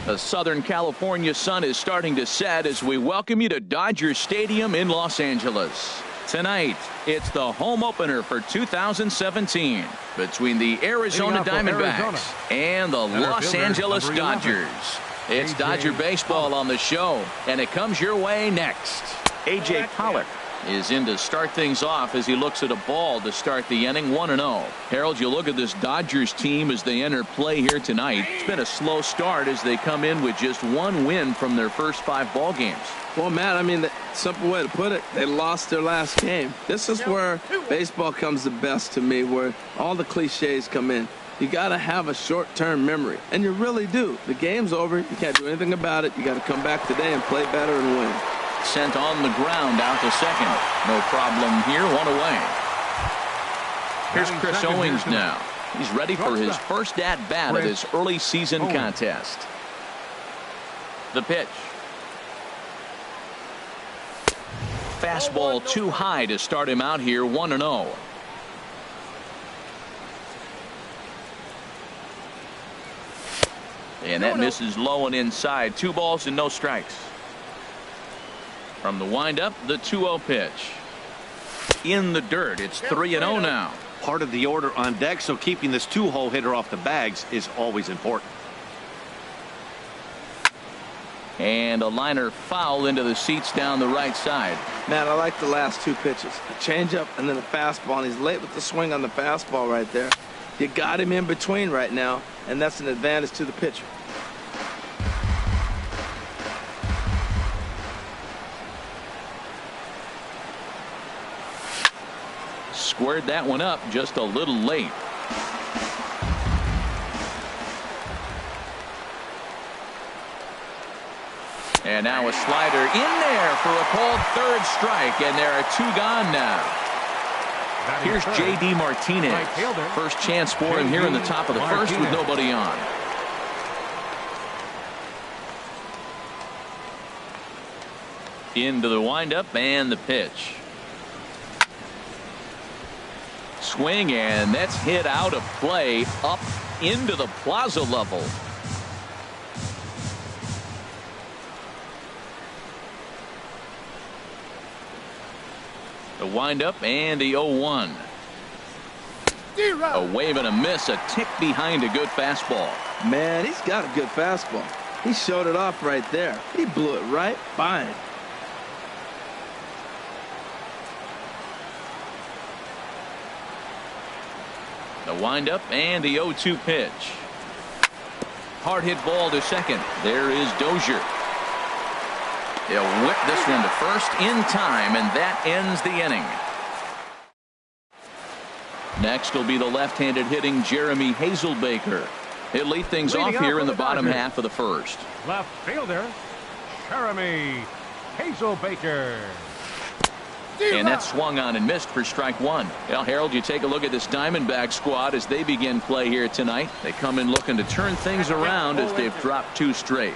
The Southern California sun is starting to set as we welcome you to Dodger Stadium in Los Angeles. Tonight, it's the home opener for 2017 between the Arizona Diamondbacks and the Los Angeles Dodgers. It's Dodger baseball on the show, and it comes your way next. A.J. Pollock is in to start things off as he looks at a ball to start the inning. 1-0. Harold, you look at this Dodgers team as they enter play here tonight. It's been a slow start as they come in with just one win from their first 5 ball games. Well, Matt, I mean, the simple way to put it, they lost their last game. This is where baseball comes the best to me, where all the cliches come in. You got to have a short-term memory, and you really do. The game's over. You can't do anything about it. You got to come back today and play better and win. Sent on the ground out to second. No problem here. 1 away. Here's Chris Owings now. He's ready for his first at-bat of this early season contest. The pitch. Fastball too high to start him out here. 1-0. And that misses low and inside. 2 balls and no strikes. From the windup, the 2-0 pitch. In the dirt. It's 3-0 now. Part of the order on deck, so keeping this 2-hole hitter off the bags is always important. And a liner foul into the seats down the right side. Matt, I like the last 2 pitches. A changeup and then a fastball, and he's late with the swing on the fastball right there. You got him in between right now, and that's an advantage to the pitcher. Squared that one up just a little late. And now a slider in there for a called 3rd strike, and there are 2 gone now. Here's J.D. Martinez. First chance for him here in the top of the first with nobody on. Into the windup and the pitch. Swing, and that's hit out of play up into the plaza level. The windup and the 0-1. A wave and a miss, a tick behind a good fastball. Man, he's got a good fastball. He showed it off right there. He blew it right by him. The windup and the 0-2 pitch. Hard hit ball to second. There is Dozier. He'll whip this one to first in time, and that ends the inning. Next will be the left-handed hitting Jeremy Hazelbaker. He'll lead things off here in the bottom half of the first. Left fielder, Jeremy Hazelbaker. And that swung on and missed for strike 1. Well, Harold, you take a look at this Diamondback squad as they begin play here tonight. They come in looking to turn things around as they've dropped 2 straight.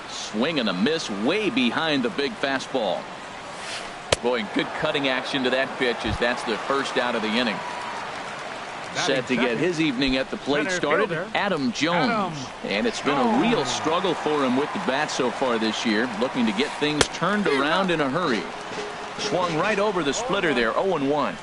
Swing and a miss way behind the big fastball. Boy, good cutting action to that pitch as that's the first out of the inning. Set to get his evening at the plate started, Adam Jones. And it's been a real struggle for him with the bat so far this year, looking to get things turned around in a hurry. Swung right over the splitter there. 0-1.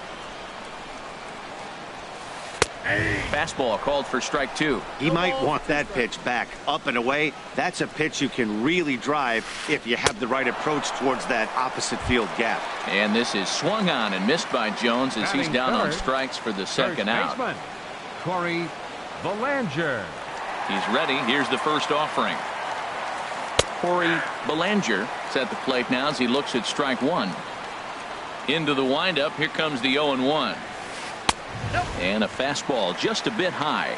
Fastball called for strike 2. He might want that pitch back up and away. That's a pitch you can really drive if you have the right approach towards that opposite field gap. And this is swung on and missed by Jones as he's down on strikes for the second out. Corey Belanger. He's ready. Here's the first offering. Corey Belanger is at the plate now as he looks at strike 1. Into the windup. Here comes the 0-1. And a fastball just a bit high.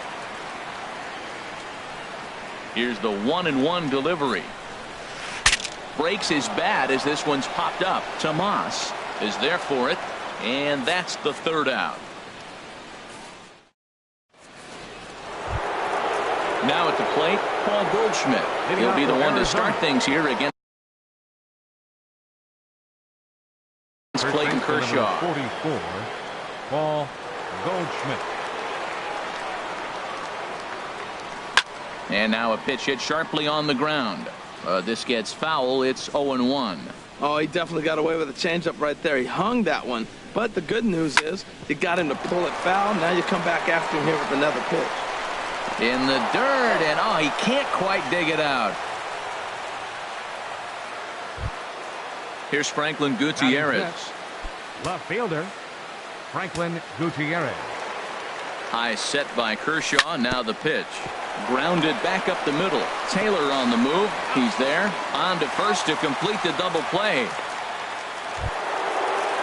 Here's the 1-1 delivery. Breaks his bat as this one's popped up. Tomas is there for it, and that's the 3rd out. Now at the plate, Paul Goldschmidt. He'll be the one to start things here against Clayton Kershaw. 44, Paul Goldschmidt. And now a pitch hit sharply on the ground. This gets foul. It's 0-1. Oh, he definitely got away with a changeup right there. He hung that one. But the good news is you got him to pull it foul. Now you come back after him here with another pitch. In the dirt, and oh, he can't quite dig it out. Here's Franklin Gutierrez. Left fielder, Franklin Gutierrez. High set by Kershaw. Now the pitch. Grounded back up the middle. Taylor on the move. He's there. On to first to complete the double play.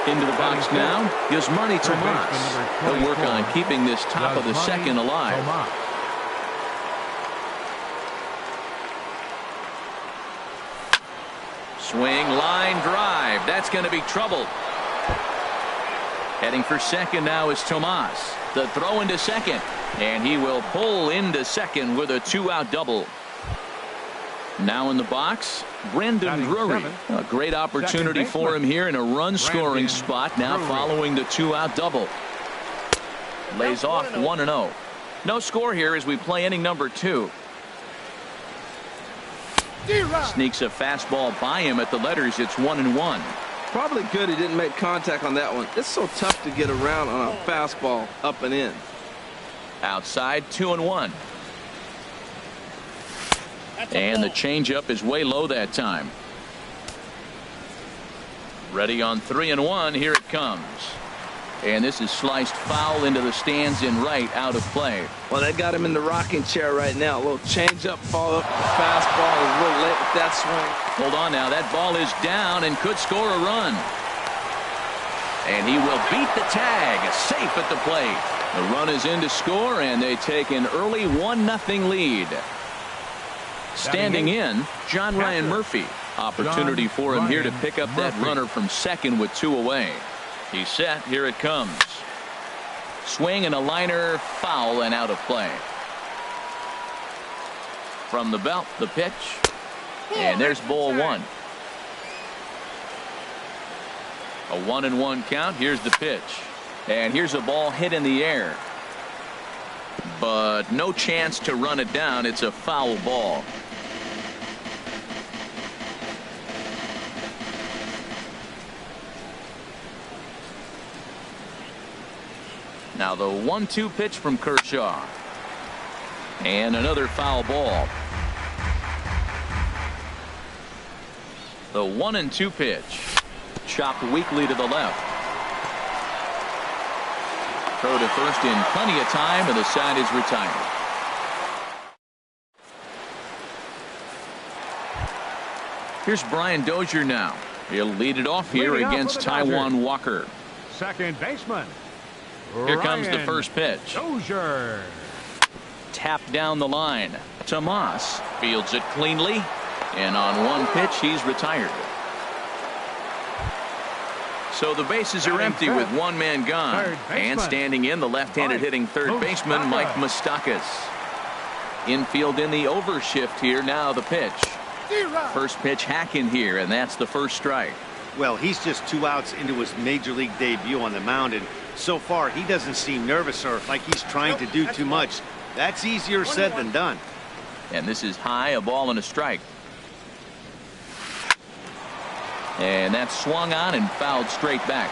Into the box now. Yasmani Tomas. He'll work on keeping this top of the second alive. Swing, line drive. That's going to be trouble. Heading for second now is Tomas. The throw into second. And he will pull into second with a 2-out double. Now in the box, Brendan Drury. A great opportunity for him here in a run-scoring spot now following the 2-out double. Lays off 1-0. No score here as we play inning number 2. Sneaks a fastball by him at the letters. It's 1-1. Probably good he didn't make contact on that one. It's so tough to get around on a fastball up and in. Outside, 2-1. And the changeup is way low that time. Ready on 3-1. Here it comes. And this is sliced foul into the stands in right, out of play. Well, they got him in the rocking chair right now. A little changeup, follow up, fastball. A little late with that swing. Hold on now. That ball is down and could score a run. And he will beat the tag. Safe at the plate. The run is in to score, and they take an early 1-0 lead. Standing in, John Ryan Murphy. Opportunity for him here to pick up that runner from second with 2 away. He's set. Here it comes. Swing and a liner, foul and out of play. From the belt, the pitch. And there's ball 1. A 1-1 count. Here's the pitch. And here's a ball hit in the air. But no chance to run it down. It's a foul ball. Now the 1-2 pitch from Kershaw. And another foul ball. The 1-2 pitch. Chopped weakly to the left. Throw to first in plenty of time, and the side is retired. Here's Brian Dozier now. He'll lead it off here against Taijuan Walker. Second baseman. Here comes the first pitch. Dozier. Tapped down the line. Tomas fields it cleanly. And on one pitch, he's retired. So the bases are empty with one man gone. And standing in, the left-handed hitting third baseman, Mike Moustakas. Infield in the overshift here. Now the pitch. First pitch hack in here, and that's the first strike. Well, he's just 2 outs into his major league debut on the mound, and so far he doesn't seem nervous or like he's trying to do too much. That's easier said than done. And this is high, a ball and a strike. And that's swung on and fouled straight back.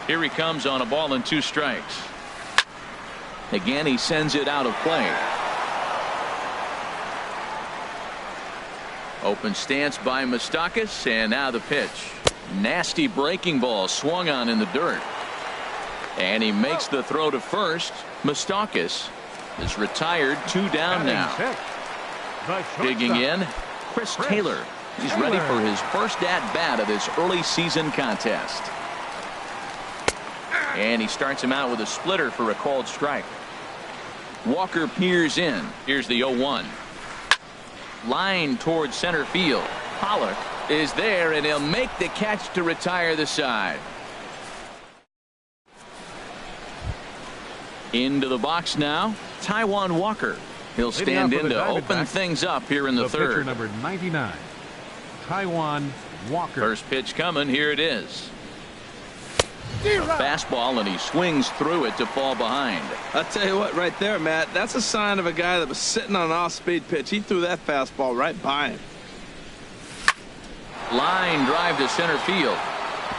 Here he comes on a ball and 2 strikes. Again, he sends it out of play. Open stance by Moustakas, and now the pitch. Nasty breaking ball swung on in the dirt. And he makes the throw to first. Moustakas is retired, 2 down now. Digging in, Chris Taylor. He's ready for his first at-bat of this early season contest. And he starts him out with a splitter for a called strike. Walker peers in. Here's the 0-1. Line towards center field. Pollock is there, and he'll make the catch to retire the side. Into the box now, Taijuan Walker. He'll stand in to open things up here in the third. Pitcher number 99, Taijuan Walker. First pitch coming. Here it is. A fastball, and he swings through it to fall behind. I'll tell you what, right there, Matt, that's a sign of a guy that was sitting on an off-speed pitch. He threw that fastball right by him. Line drive to center field.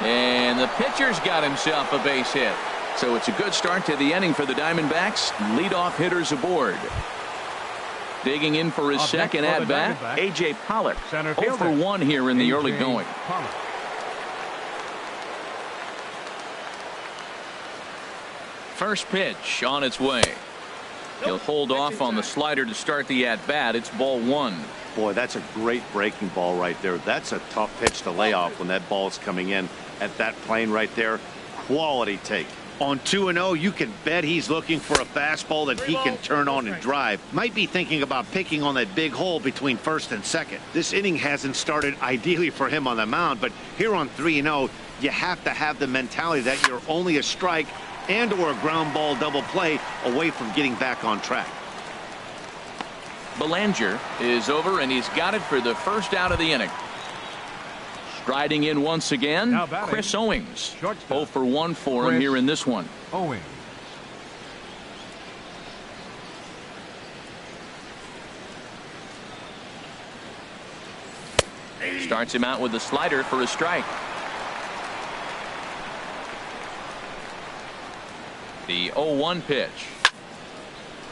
And the pitcher's got himself a base hit. So it's a good start to the inning for the Diamondbacks. Leadoff hitters aboard. Digging in for his second at-bat, A.J. Pollock. 0 for 1 here in the early going. First pitch on its way. He'll hold off on the slider to start the at-bat. It's ball 1. Boy, that's a great breaking ball right there. That's a tough pitch to lay off when that ball's coming in at that plane right there. Quality take. On 2-0, you can bet he's looking for a fastball that he can turn on and drive. Might be thinking about picking on that big hole between first and second. This inning hasn't started ideally for him on the mound, but here on 3-0, you have to have the mentality that you're only a strike and or a ground ball double play away from getting back on track. Belanger is over, and he's got it for the first out of the inning. Striding in once again, Chris Owings. 0 for 1 for him here in this one. Owings. Starts him out with a slider for a strike. The 0-1 pitch.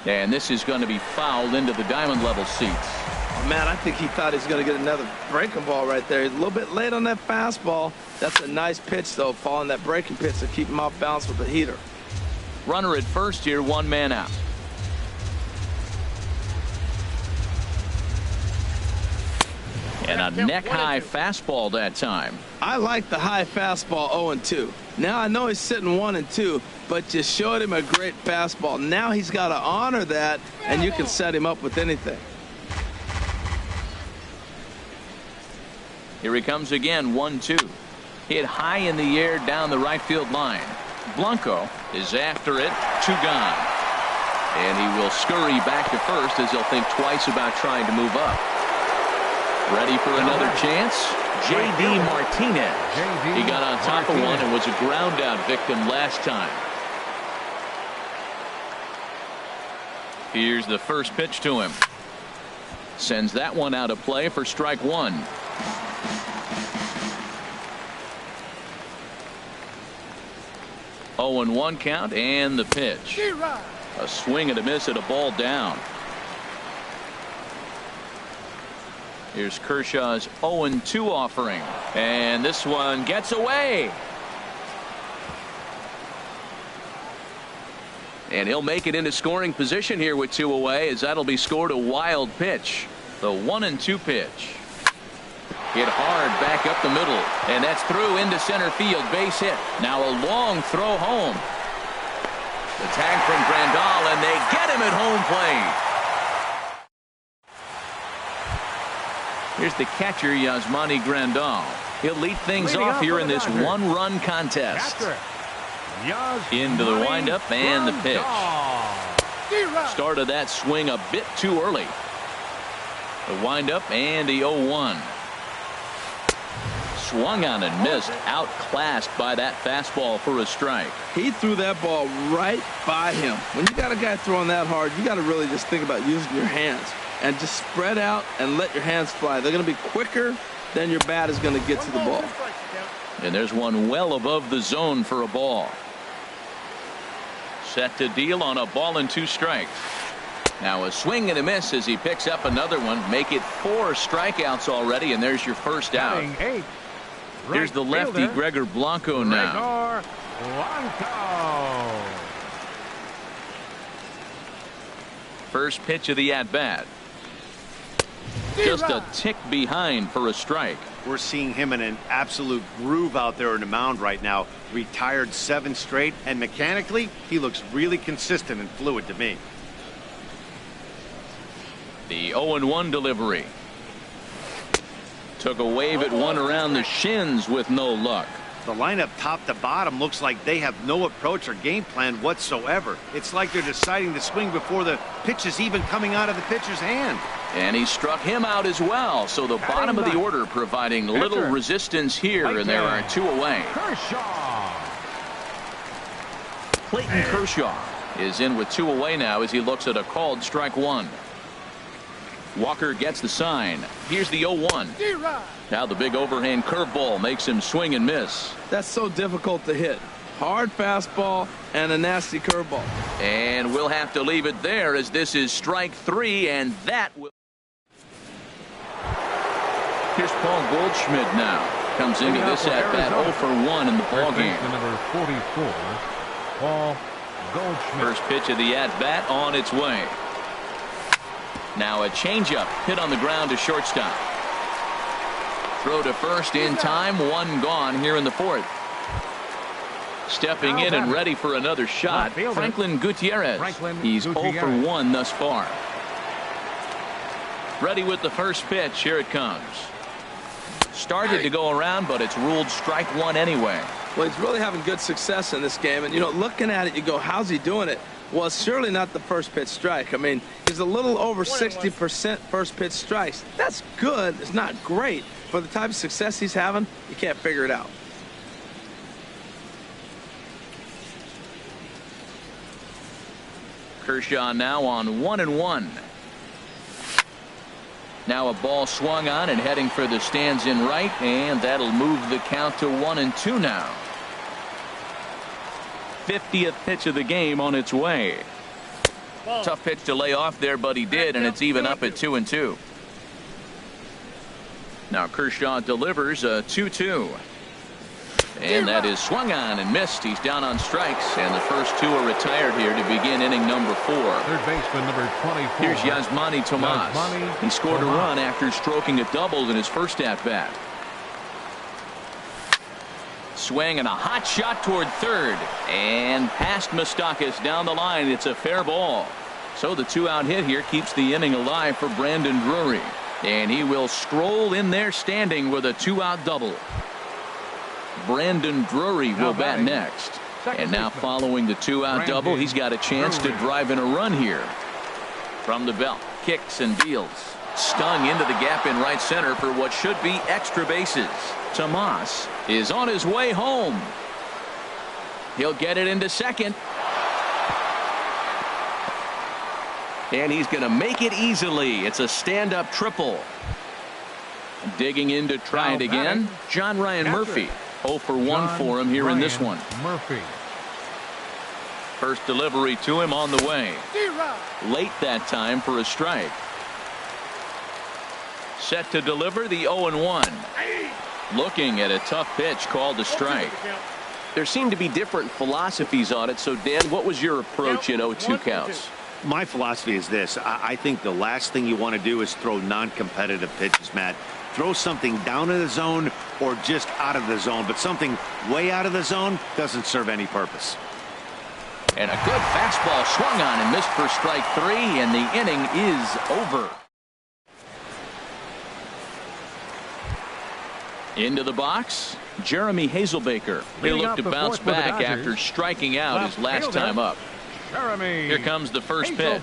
And this is going to be fouled into the diamond level seats. Oh, man, I think he thought he was going to get another breaking ball right there. He's a little bit late on that fastball. That's a nice pitch, though, following that breaking pitch to keep him off balance with the heater. Runner at first here, 1 man out. And a neck-high fastball that time. I like the high fastball 0-2. Now I know he's sitting 1-2, but you showed him a great fastball. Now he's got to honor that, and you can set him up with anything. Here he comes again, 1-2. Hit high in the air down the right field line. Blanco is after it, 2 gone. And he will scurry back to first as he'll think twice about trying to move up. Ready for another chance? J.D. Martinez. He got on top of one and was a ground out victim last time. Here's the first pitch to him. Sends that one out of play for strike 1. Oh, and 1 count, and the pitch. A swing and a miss at a ball down. Here's Kershaw's 0-2 offering, and this one gets away. And he'll make it into scoring position here with 2 away, as that'll be scored a wild pitch. The 1-2 pitch. Hit hard back up the middle, and that's through into center field, base hit. Now a long throw home. The tag from Grandal, and they get him at home plate. Here's the catcher, Yasmani Grandal. He'll lead things off here in this 1-run contest. Into the windup and the pitch. Started that swing a bit too early. The windup and the 0-1. Swung on and missed, outclassed by that fastball for a strike. He threw that ball right by him. When you got a guy throwing that hard, you got to really just think about using your hands and just spread out and let your hands fly. They're going to be quicker than your bat is going to get to the ball. And there's one well above the zone for a ball. Set to deal on a ball and 2 strikes. Now a swing and a miss as he picks up another one. Make it 4 strikeouts already, and there's your first out. Here's the lefty, Gregor Blanco now. First pitch of the at-bat. Just a tick behind for a strike. We're seeing him in an absolute groove out there in the mound right now. Retired 7 straight, and mechanically, he looks really consistent and fluid to me. The 0-1 delivery. Took a wave at one around the shins with no luck. The lineup top to bottom looks like they have no approach or game plan whatsoever. It's like they're deciding to swing before the pitch is even coming out of the pitcher's hand. And he struck him out as well. So the bottom of the order providing little resistance here, and there are 2 away. Clayton Kershaw is in with 2 away now as he looks at a called strike 1. Walker gets the sign. Here's the 0-1. Now the big overhand curveball makes him swing and miss. That's so difficult to hit. Hard fastball and a nasty curveball. And we'll have to leave it there as this is strike 3, and that will. Here's Paul Goldschmidt now. Comes into this at bat 0 for 1 in the ballgame. Number 44, Paul Goldschmidt. First pitch of the at bat on its way. Now a changeup hit on the ground to shortstop. Throw to first in time. 1 gone here in the 4th. Stepping in and ready for another shot, Franklin Gutierrez. He's 0 for 1 thus far. Ready with the first pitch. Here it comes. Started to go around, but it's ruled strike 1 anyway. Well, he's really having good success in this game. And, you know, looking at it, you go, how's he doing it? Well, it's surely not the first pitch strike. I mean, he's a little over 60% first pitch strikes. That's good. It's not great. For the type of success he's having, you can't figure it out. Kershaw now on 1-1. Now a ball swung on and heading for the stands in right, and that'll move the count to 1-2 now. 50th pitch of the game on its way. Tough pitch to lay off there, but he did, and it's even up at 2-2. Now Kershaw delivers a 2-2. And that is swung on and missed. He's down on strikes, and the first 2 are retired here to begin inning number 4. Third baseman number 24. Here's Yasmani Tomas. He scored a run after stroking a double in his first at bat. Swing and a hot shot toward third, and past Moustakas down the line. It's a fair ball. So the 2-out hit here keeps the inning alive for Brandon Drury, and he will stroll in there standing with a 2-out double. Brandon Drury will bat next. And now following the 2-out double, he's got a chance to drive in a run here. From the belt, kicks and deals. Stung into the gap in right center for what should be extra bases. Tomas is on his way home. He'll get it into second. And he's going to make it easily. It's a stand-up triple. Digging in to try it again, John Ryan Murphy. 0 for 1 for him here in this one. Murphy. First delivery to him on the way. Late that time for a strike. Set to deliver the 0-1. Looking at a tough pitch called a strike. There seem to be different philosophies on it. So, Dan, what was your approach in 0-2 counts? My philosophy is this. I think the last thing you want to do is throw non-competitive pitches, Matt. Throw something down in the zone or just out of the zone, but something way out of the zone doesn't serve any purpose. And a good fastball swung on and missed for strike 3, and the inning is over. Into the box, Jeremy Hazelbaker. He'll look to bounce back after striking out his last time up. Jeremy. Here comes the first pitch.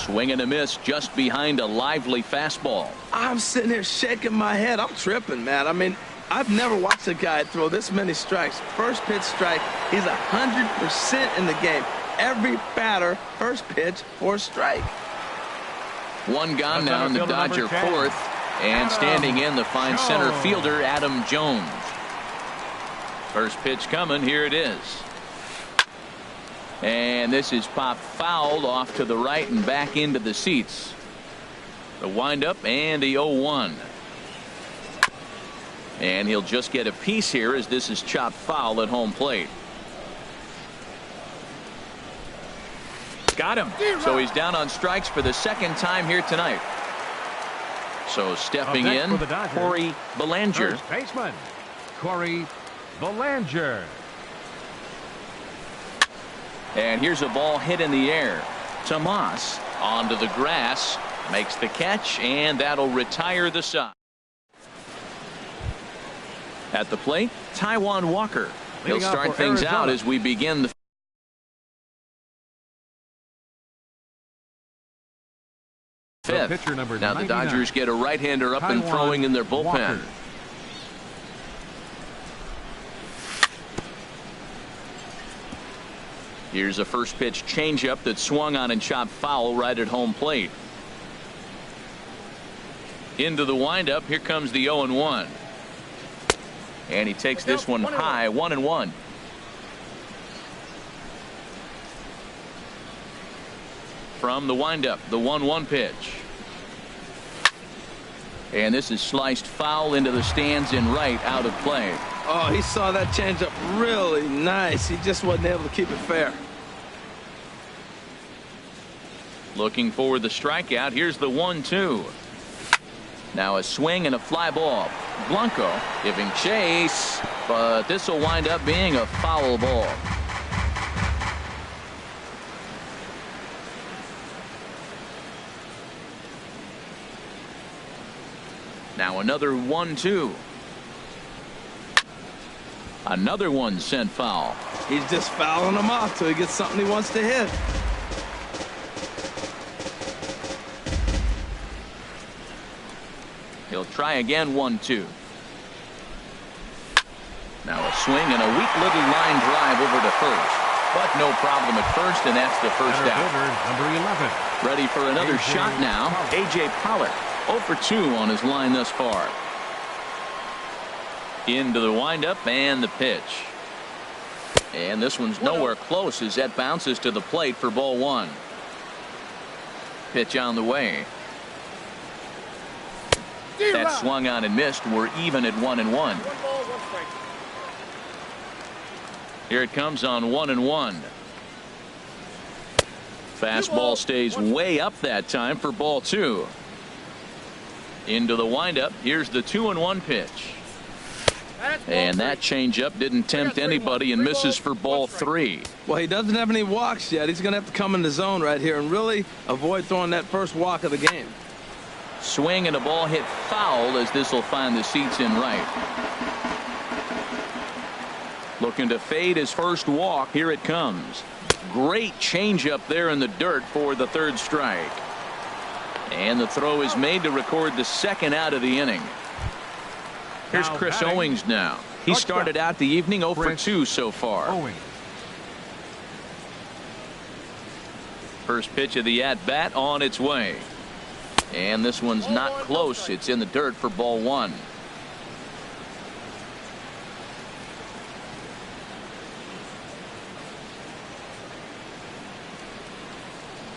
Swing and a miss just behind a lively fastball. I'm sitting here shaking my head. I'm tripping, man. I mean, I've never watched a guy throw this many strikes. First pitch strike, he's 100% in the game. Every batter, first pitch for a strike. 1 gone now in the Dodger 4th. And standing in, the fine center fielder, Adam Jones. First pitch coming. Here it is. And this is popped foul off to the right and back into the seats. The windup and the 0-1. And he'll just get a piece here as this is chopped foul at home plate. Got him. So he's down on strikes for the second time here tonight. So stepping in, Corey Belanger. First baseman, Corey Belanger. And here's a ball hit in the air. Tomas onto the grass, makes the catch, and that'll retire the side. At the plate, Taijuan Walker. He'll start things out as we begin the fifth. Now the Dodgers get a right-hander up and throwing in their bullpen. Here's a first pitch changeup that swung on and chopped foul right at home plate. Into the windup. Here comes the 0-1. And he takes this one high, 1-1. From the windup, the 1-1 pitch. And this is sliced foul into the stands in right, out of play. Oh, he saw that changeup really nice. He just wasn't able to keep it fair. Looking for the strikeout. Here's the 1-2. Now a swing and a fly ball. Blanco giving chase, but this will wind up being a foul ball. Now another 1-2. Another one sent foul. He's just fouling them off till he gets something he wants to hit. He'll try again, 1-2. Now a swing and a weak little line drive over to first. But no problem at first, and that's the first out. Number 11. Ready for another shot now. A.J. Pollock, 0 for 2 on his line thus far. Into the windup and the pitch. And this one's nowhere close as that bounces to the plate for ball 1. Pitch on the way. That swung on and missed. We're even at 1-1. Here it comes on 1-1. Fastball stays way up that time for ball 2. Into the windup. Here's the 2-1 pitch. And that changeup didn't tempt anybody and misses for ball 3. Well, he doesn't have any walks yet. He's going to have to come in the zone right here and really avoid throwing that first walk of the game. Swing and a ball hit foul as this will find the seats in right. Looking to fade his first walk. Here it comes. Great changeup there in the dirt for the 3rd strike. And the throw is made to record the 2nd out of the inning. Here's Chris Owings now. He started out the evening 0 for 2 so far. First pitch of the at-bat on its way. And this one's not close. It's in the dirt for ball 1.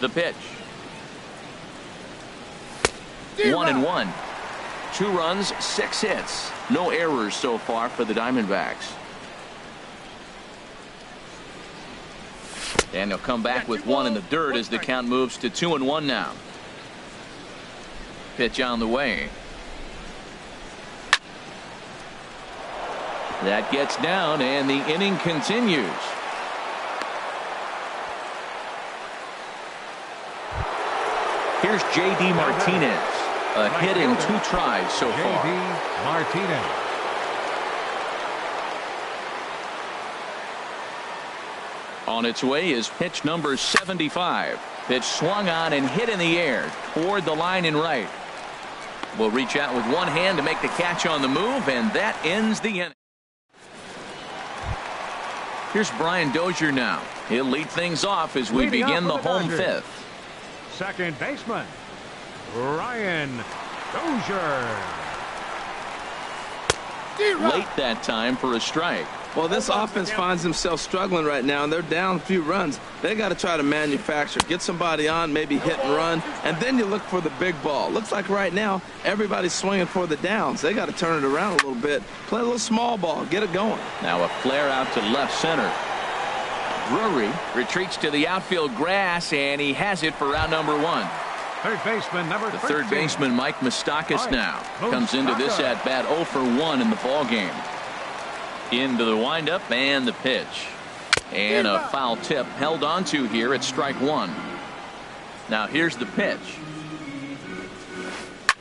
The pitch. 1-1. 2 runs, 6 hits. No errors so far for the Diamondbacks. And they'll come back with 1 in the dirt as the count moves to 2-1 now. Pitch on the way. That gets down and the inning continues. Here's J.D. Martinez. A hit in 2 tries so far. J.D. Martinez. On its way is pitch number 75. Pitch swung on and hit in the air toward the line in right. Will reach out with one hand to make the catch on the move, and that ends the inning. Here's Brian Dozier now. He'll lead things off as we begin the home 5th. Second baseman, Brian Dozier. Late that time for a strike. Well, this offense finds themselves struggling right now, and they're down a few runs. They got to try to manufacture, get somebody on, maybe hit and run, and then you look for the big ball. Looks like right now everybody's swinging for the downs. They got to turn it around a little bit, play a little small ball, get it going. Now a flare out to left center. Drury retreats to the outfield grass, and he has it for out number 1. Third baseman, number 13. The third baseman, Mike Moustakas, now comes into this at bat 0 for 1 in the ball game. Into the windup and the pitch. And a foul tip held onto here at strike 1. Now here's the pitch.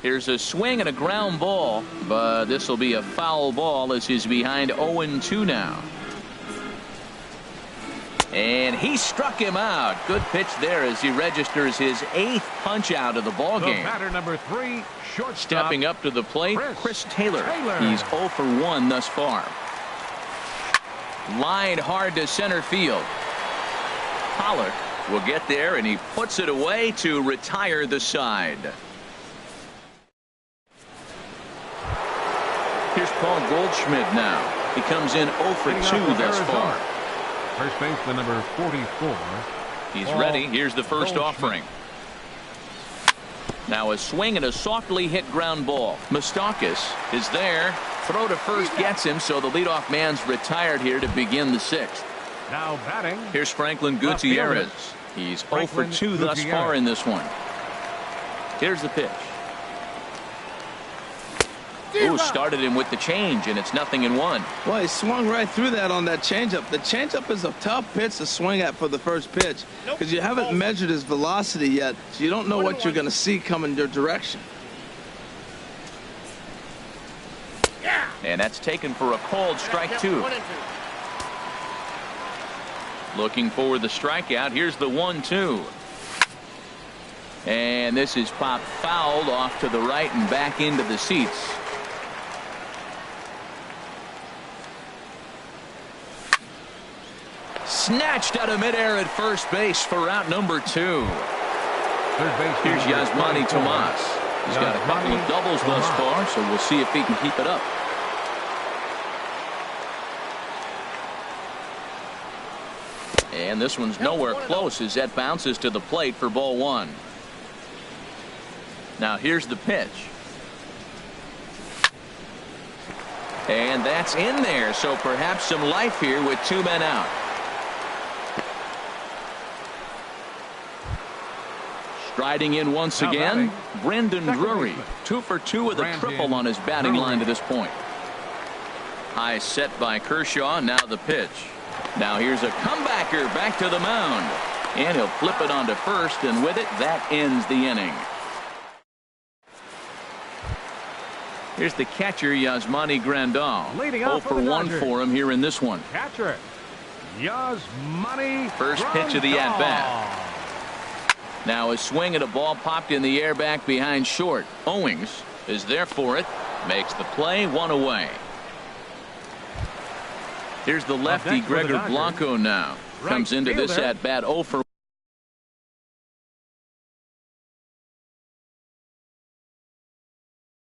Here's a swing and a ground ball, but this will be a foul ball as he's behind 0-2 now. And he struck him out. Good pitch there as he registers his 8th punch out of the ball game. Batter number 3, shortstop. Stepping up to the plate, Chris Taylor. He's 0 for 1 thus far. Line hard to center field. Pollock will get there, and he puts it away to retire the side. Here's Paul Goldschmidt now. He comes in 0 for 2 thus far. First baseman number 44. He's ready. Here's the first offering. Now a swing and a softly hit ground ball. Moustakas is there. Throw to first gets him, so the leadoff man's retired here to begin the 6th. Now batting. Here's Franklin Gutierrez. He's 0 for 2 thus far in this one. Here's the pitch. Ooh, started him with the change, and it's 0-1. Well, he swung right through that on that changeup. The changeup is a tough pitch to swing at for the first pitch because you haven't measured his velocity yet, so you don't know what you're going to see coming your direction. And that's taken for a called strike 2. Looking for the strikeout. Here's the 1-2. And this is popped fouled off to the right and back into the seats. Snatched out of midair at first base for out number 2. Here's Yasmani Tomas. He's got a couple of doubles thus far, so we'll see if he can keep it up. And this one's nowhere close as that bounces to the plate for ball 1. Now here's the pitch. And that's in there, so perhaps some life here with 2 men out. Striding in once again, Brendan Drury. 2 for 2 with a triple on his batting line to this point. High set by Kershaw. Now the pitch. Now here's a comebacker back to the mound. And he'll flip it onto first, and with it, that ends the inning. Here's the catcher, Yasmani Grandal. 0 for 1 for him here in this one. Catcher, Yasmani First pitch of the at-bat. Now a swing at a ball popped in the air back behind short. Owings is there for it. Makes the play, 1 away. Here's the lefty Gregor Blanco now. Comes into this at-bat 0 for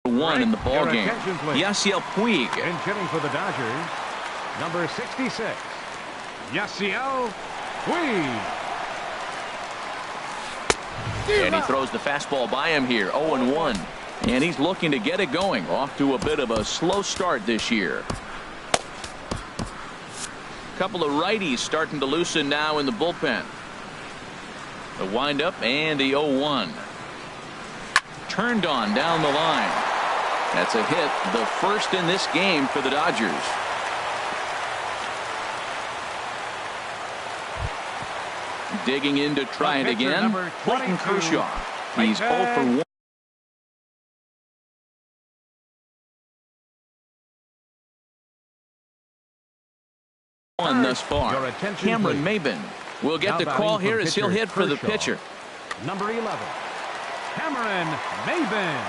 1 in the ball game. Yasiel Puig. And hitting for the Dodgers, number 66, Yasiel Puig. And he throws the fastball by him here. 0-1. And he's looking to get it going. Off to a bit of a slow start this year. Couple of righties starting to loosen now in the bullpen. The windup and the 0-1. Turned on down the line. That's a hit, the first in this game for the Dodgers. Digging in to try it again. Clayton Kershaw. He's 0 for 1 thus far. Cameron Maybin will get the call here as he'll hit for the pitcher. Number 11, Cameron Maybin.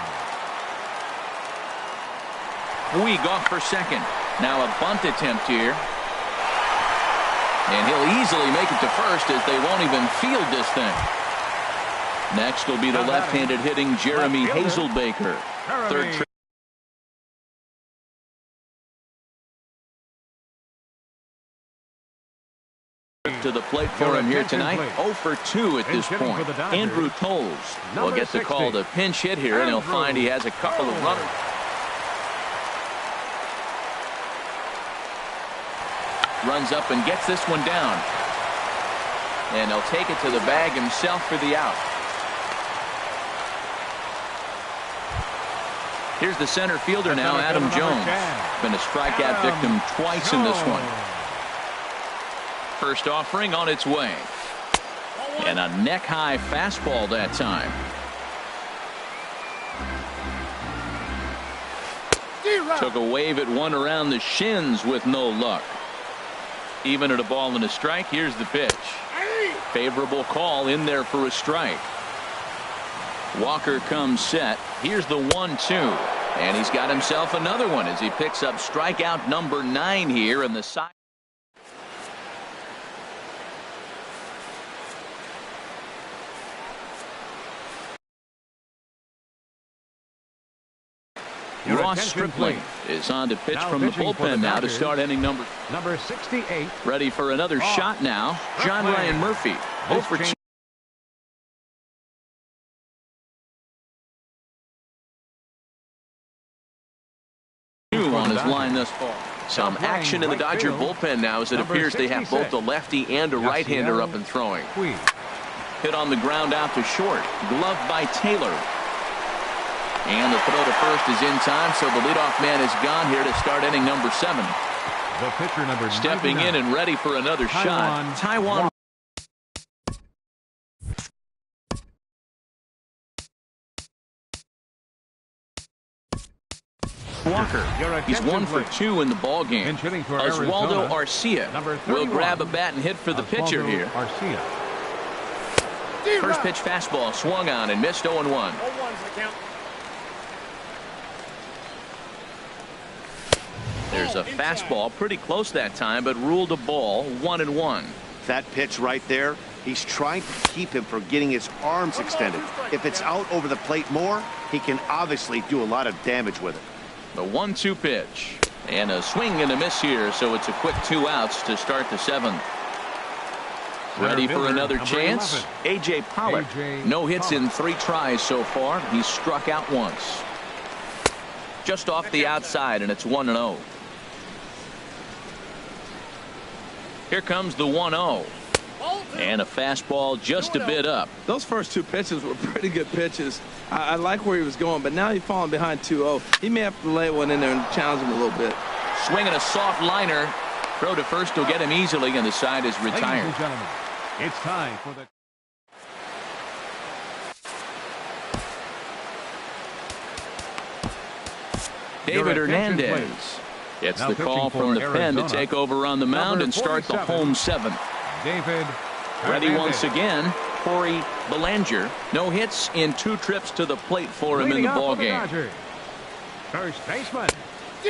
Puig off for second. Now a bunt attempt here. And he'll easily make it to first as they won't even field this thing. Next will be the left-handed hitting Jeremy Hazelbaker. Third trip to the plate for him here tonight. 0 for 2 at this point. Andrew Tolles will get the call to pinch hit here, and he'll find he has a couple of runners. Runs up and gets this one down. And he'll take it to the bag himself for the out. Here's the center fielder now, Adam Jones. Been a strikeout victim twice in this one. First offering on its way. And a neck-high fastball that time. Took a wave at one around the shins with no luck. Even at a ball and a strike, here's the pitch. Favorable call in there for a strike. Walker comes set. Here's the 1-2. And he's got himself another one as he picks up strikeout number 9 here in the side. Ross Stripling is on to pitch from the bullpen now to start inning number 68. Ready for another shot now. John Ryan Murphy. 0 for 2. On his line thus far. Some action in the Dodger bullpen now, as it appears they have both a lefty and a right-hander up and throwing. Hit on the ground out to short. Gloved by Taylor. And the throw to first is in time, so the leadoff man is gone here to start inning number 7. The pitcher number Stepping 99. in and ready for another shot. Taiwan. Walker. He's 1 for 2 in the ball game. Oswaldo Arcia will grab a bat and hit for the pitcher here. First pitch fastball swung on and missed. 0-1. There's a fastball pretty close that time, but ruled a ball. 1-1. That pitch right there, he's trying to keep him from getting his arms extended. If it's out over the plate more, he can obviously do a lot of damage with it. The 1-2 pitch. And a swing and a miss here, so it's a quick 2 outs to start the 7th. Ready for another chance? A.J. Pollock. No hits in 3 tries so far. He's struck out once. Just off the outside, and it's 1-0. Here comes the 1-0. And a fastball just a bit up. Those first 2 pitches were pretty good pitches. I like where he was going, but now he's falling behind 2-0. He may have to lay one in there and challenge him a little bit. Swinging a soft liner. Throw to first will get him easily, and the side is retired. Ladies and gentlemen, it's time for the David Hernandez gets the call from the pen to take over on the mound and start the home 7th. David Ready Hernandez. once again, Corey Belanger. No hits in 2 trips to the plate for him in Leading the off ball for the game. Dodgers, first baseman.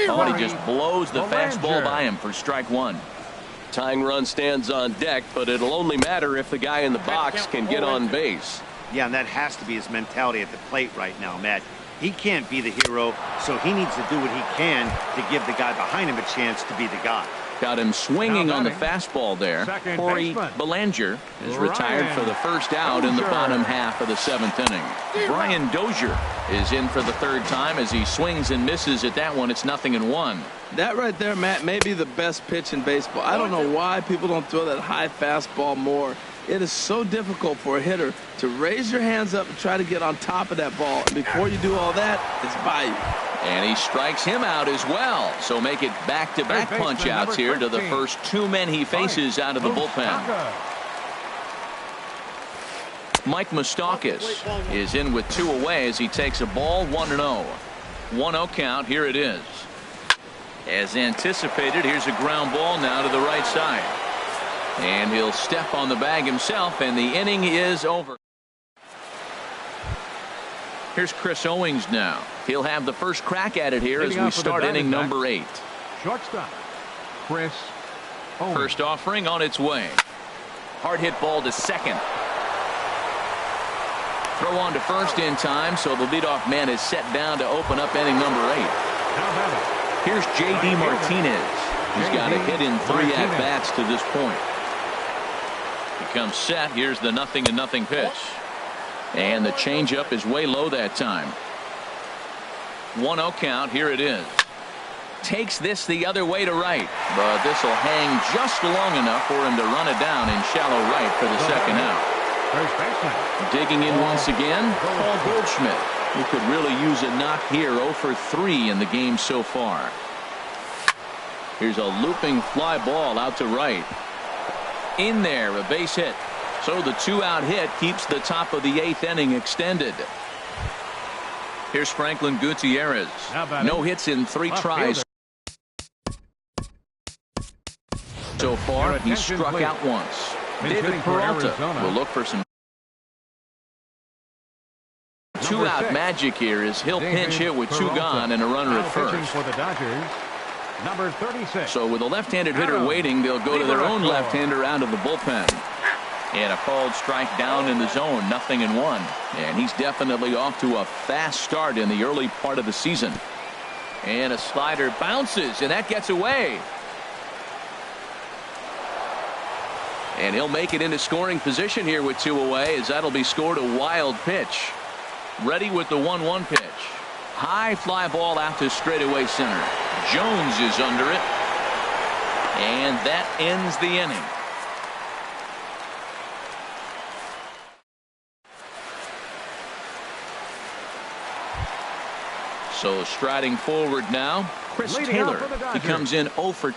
Oh, and he just blows the Belanger. fastball by him for strike 1. Tying run stands on deck, but it'll only matter if the guy in the box can get on base. Yeah, and that has to be his mentality at the plate right now, Matt. He can't be the hero, so he needs to do what he can to give the guy behind him a chance to be the guy. Got him swinging Now on the batting, fastball there. second Corey baseman, Belanger is retired for the first out in the Dozier. bottom half of the 7th inning. Brian Dozier is in for the 3rd time as he swings and misses at that one. It's 0-1. That right there, Matt, may be the best pitch in baseball. I don't know why people don't throw that high fastball more. It is so difficult for a hitter to raise your hands up and try to get on top of that ball. And before you do all that, it's by you. And he strikes him out as well. So make it back-to-back Third baseman, punch outs here to the 13. first 2 men he faces out of the bullpen. Mike Moustakas is in with 2 away as he takes a ball. 1-0. 1-0 count. Here it is. As anticipated, here's a ground ball now to the right side. And he'll step on the bag himself, and the inning is over. Here's Chris Owings now. He'll have the first crack at it here as we start inning number 8. Shortstop, Chris Owings. First offering on its way. Hard hit ball to second. Throw on to first in time, so the leadoff man is set down to open up inning number 8. Now batting, Here's J.D. Martinez. He's got a hit in 3 at-bats to this point. He comes set. Here's the 0-0 pitch. And the changeup is way low that time. 1-0 count. Here it is. Takes this the other way to right. But this will hang just long enough for him to run it down in shallow right for the second out. first baseman. Digging in once again, Paul Goldschmidt, who could really use a knock here. 0 for 3 in the game so far. Here's a looping fly ball out to right. In there, a base hit. So the 2-out hit keeps the top of the 8th inning extended. Here's Franklin Gutierrez. No hits in 3 tries so far. He's struck out once. David Peralta will look for some 2-out magic here as he'll pinch hit with 2 gone and a runner at first. For the Dodgers, number 36. So with a left-handed hitter waiting, they'll go to their own left-hander out of the bullpen. And a called strike down in the zone. 0-1. And he's definitely off to a fast start in the early part of the season. And a slider bounces, and that gets away. And he'll make it into scoring position here with 2 away, as that'll be scored a wild pitch. Ready with the 1-1 pitch. High fly ball out to straightaway center. Jones is under it. And that ends the inning. So striding forward now, Chris Taylor. He comes in 0 for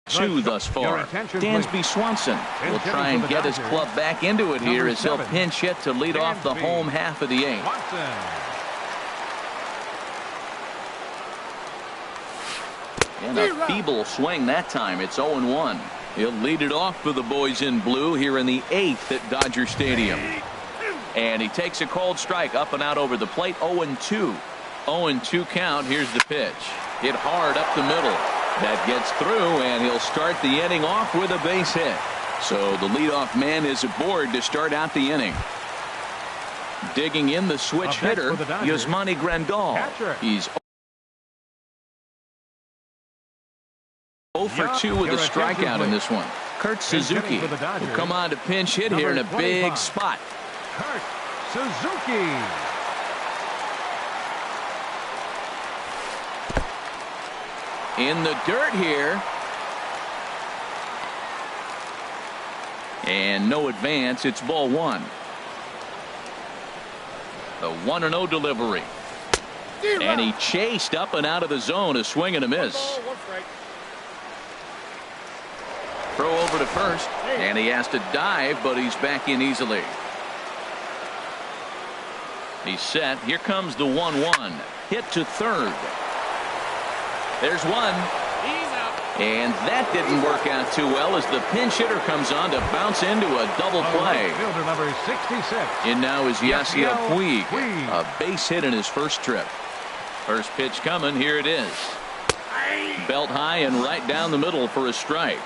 2 thus far. Dansby Swanson will try and get his club back into it here as he'll pinch hit to lead off the home half of the 8th. And a feeble swing that time. It's 0-1. He'll lead it off for the boys in blue here in the 8th at Dodger Stadium. And he takes a cold strike up and out over the plate. 0-2. 0-2 count. Here's the pitch. Hit hard up the middle. That gets through, and he'll start the inning off with a base hit. So the leadoff man is aboard to start out the inning. Digging in the switch hitter, Yasmani Grandal. He's 0 for 2 with a strikeout in this one. Kurt Suzuki will come on to pinch hit here in a big spot. Kurt Suzuki. In the dirt here. And no advance. It's ball 1. The 1-0 delivery. And he chased up and out of the zone. A swing and a miss. Throw over to first. And he has to dive, but he's back in easily. He's set. Here comes the 1-1. Hit to third. There's one. And that didn't work out too well as the pinch hitter comes on to bounce into a double play. Fielder number 66. In now is Yasiel Puig. A base hit in his first trip. First pitch coming. Here it is. Belt high and right down the middle for a strike.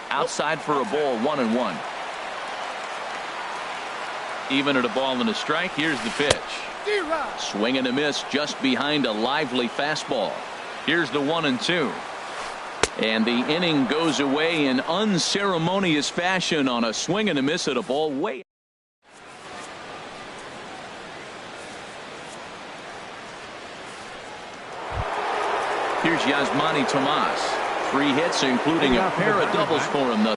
Outside for a ball. 1-1. Even at a ball and a strike. Here's the pitch. Swing and a miss just behind a lively fastball. Here's the 1-2. And the inning goes away in unceremonious fashion on a swing and a miss at a ball way. Here's Yasmani Tomas. 3 hits, including a pair of doubles for him.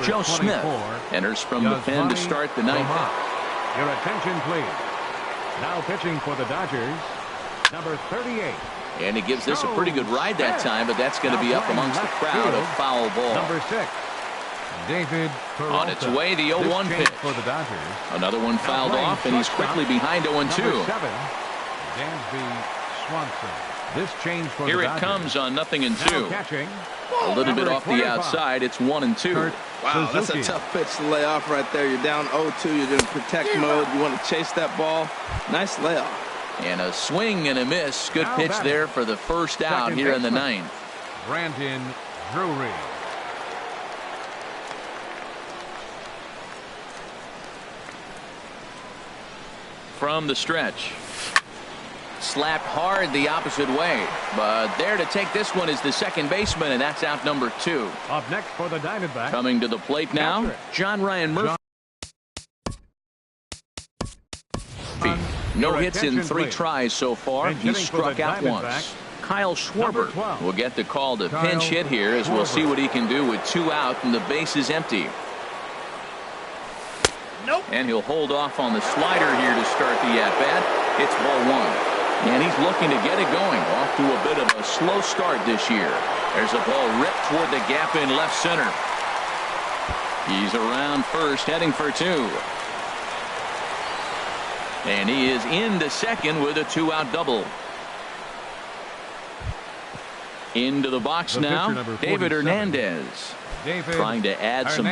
Joe Smith enters from the pen to start the 9th. Your attention, please. Now pitching for the Dodgers, number 38. And he gives this a pretty good ride that time, but that's going to be up amongst the crowd. A foul ball. Number 6. David Peralta. On its way, the 0-1 pitch. For the Dodgers. Another one fouled off, and he's quickly behind 0-2. Number 7. Dansby Swanson. This change for Here the it Dodgers. comes on 0-2. Catching. A little bit off the outside. It's 1-2. Wow, that's a tough pitch to lay off right there. You're down 0-2. You're in protect mode. You want to chase that ball. Nice layoff. And a swing and a miss. Good pitch there for the first out here in the 9th. Brandon Drury. From the stretch. Slapped hard the opposite way, but there to take this one is the second baseman, and that's out number 2. Up next for the Diamondbacks. Coming to the plate now, John Ryan Murphy. No hits in 3 tries so far. He's struck out once. Kyle Schwarber will get the call to pinch hit here, as we'll see what he can do with 2 out and the base is empty. And he'll hold off on the slider here to start the at-bat. It's ball 1. And he's looking to get it going. Off to a bit of a slow start this year. There's a ball ripped toward the gap in left center. He's around first, heading for 2. And he is into second with a 2-out double. Into the box now, David Hernandez. Trying to add some.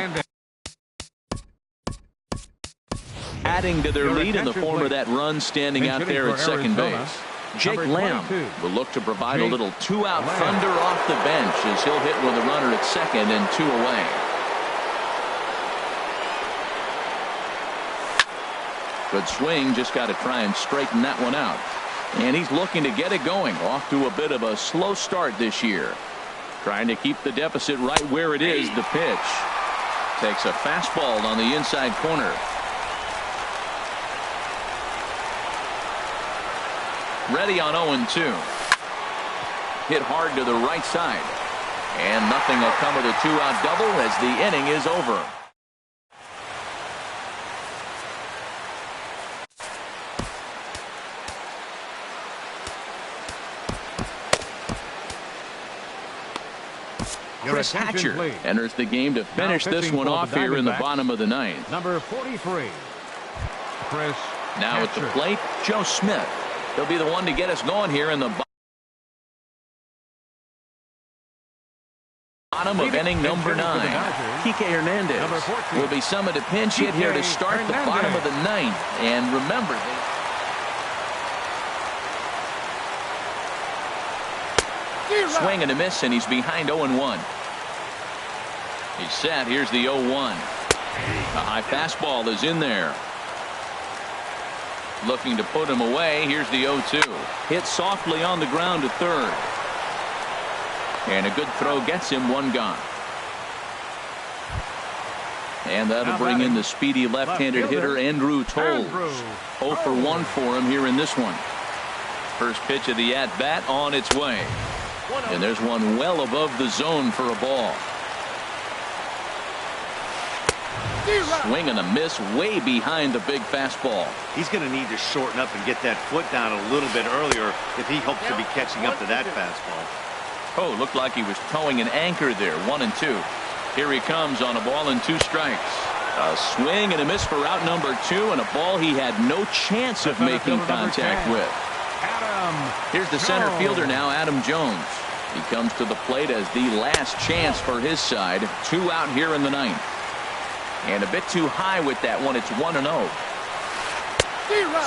Adding to their lead in the form of that run standing out there at second base. Jake Number Lamb 22. will look to provide a Jake little two-out Lamb. thunder off the bench as he'll hit with a runner at second and 2 away. Good swing, just got to try and straighten that one out. And he's looking to get it going. Off to a bit of a slow start this year. Trying to keep the deficit right where it is. The pitch. Takes a fastball on the inside corner. Ready on 0-2. Hit hard to the right side. And nothing will come of the two-out double as the inning is over. Chris Hatcher enters the game to finish this one off here in the bottom of the ninth. Number 43, Chris Now at the Hatcher. plate, Joe Smith. He'll be the one to get us going here in the bottom of inning number 9. Kike Hernandez will be summoned to pinch hit here to start the bottom of the ninth. And remember, swing and a miss, and he's behind 0-1. He's set. Here's the 0-1. A high fastball is in there. Looking to put him away. Here's the 0-2. Hit softly on the ground to third. And a good throw gets him, one gone. And that'll bring in the speedy left-handed hitter Andrew Toles. 0 for 1 for him here in this one. First pitch of the at-bat on its way. And there's one well above the zone for a ball. Swing and a miss way behind the big fastball. He's going to need to shorten up and get that foot down a little bit earlier if he hopes to be catching up to that fastball. Oh, looked like he was towing an anchor there. 1-2. Here he comes on a ball and 2 strikes. A swing and a miss for out number 2, and a ball he had no chance of making contact with. Here's the center fielder now, Adam Jones. He comes to the plate as the last chance for his side. 2 out here in the ninth. And a bit too high with that one. It's 1-0.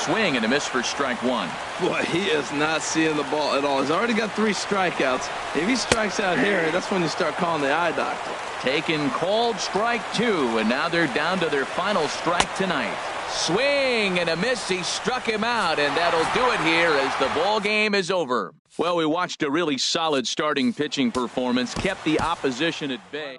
Swing and a miss for strike 1. Boy, he is not seeing the ball at all. He's already got 3 strikeouts. If he strikes out here, that's when you start calling the eye doctor. Taken, called, strike 2, and now they're down to their final strike tonight. Swing and a miss. He struck him out, and that'll do it here as the ball game is over. Well, we watched a really solid starting pitching performance, kept the opposition at bay.